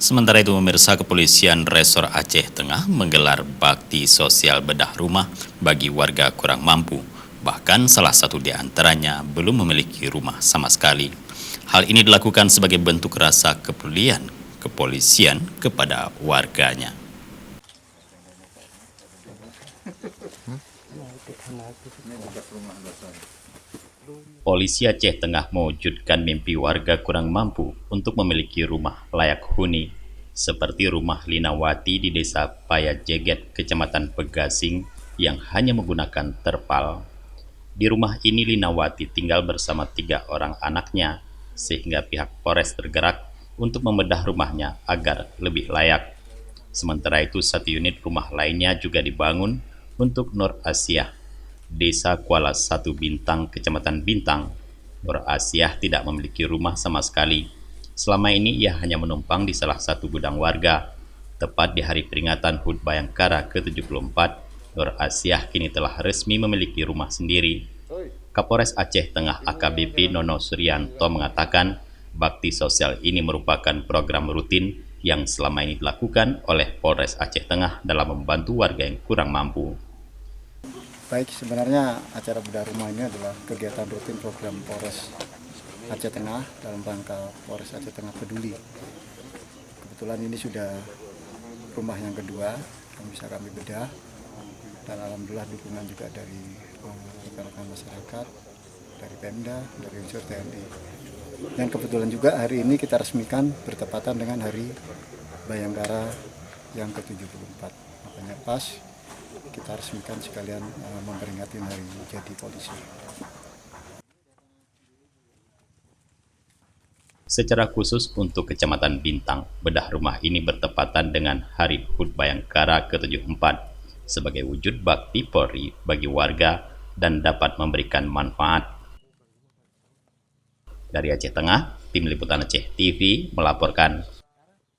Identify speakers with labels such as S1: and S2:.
S1: Sementara itu, pemirsa, Kepolisian Resor Aceh Tengah menggelar bakti sosial bedah rumah bagi warga kurang mampu. Bahkan salah satu di antaranya belum memiliki rumah sama sekali. Hal ini dilakukan sebagai bentuk rasa kepedulian kepolisian kepada warganya. Polisi Aceh Tengah mewujudkan mimpi warga kurang mampu untuk memiliki rumah layak huni, seperti rumah Linawati di Desa Payajeget, Kecamatan Pegasing, yang hanya menggunakan terpal. Di rumah ini Linawati tinggal bersama 3 orang anaknya, sehingga pihak Polres tergerak untuk membedah rumahnya agar lebih layak. Sementara itu, 1 unit rumah lainnya juga dibangun untuk Nur Asiah, Desa Kuala 1 Bintang, Kecamatan Bintang. Nur Asiah tidak memiliki rumah sama sekali. Selama ini ia hanya menumpang di salah satu gudang warga. Tepat di hari peringatan HUT Bayangkara ke-74, Nur Asiah kini telah resmi memiliki rumah sendiri. Kapolres Aceh Tengah AKBP Nono Suryanto mengatakan bakti sosial ini merupakan program rutin yang selama ini dilakukan oleh Polres Aceh Tengah dalam membantu warga yang kurang mampu.
S2: Baik, sebenarnya acara bedah rumah ini adalah kegiatan rutin program Polres Aceh Tengah dalam rangka Polres Aceh Tengah Peduli. Kebetulan ini sudah rumah yang kedua yang bisa kami bedah, dan alhamdulillah dukungan juga dari rekan-rekan masyarakat, dari Pemda, dari unsur TNI. Dan kebetulan juga hari ini kita resmikan bertepatan dengan Hari Bayangkara yang ke-74. Makanya pas kita resmikan sekalian memperingati hari jadi polisi.
S1: Secara khusus untuk Kecamatan Bintang, bedah rumah ini bertepatan dengan Hari HUT Bayangkara ke-74 sebagai wujud bakti Polri bagi warga dan dapat memberikan manfaat. Dari Aceh Tengah, Tim Liputan Aceh TV melaporkan.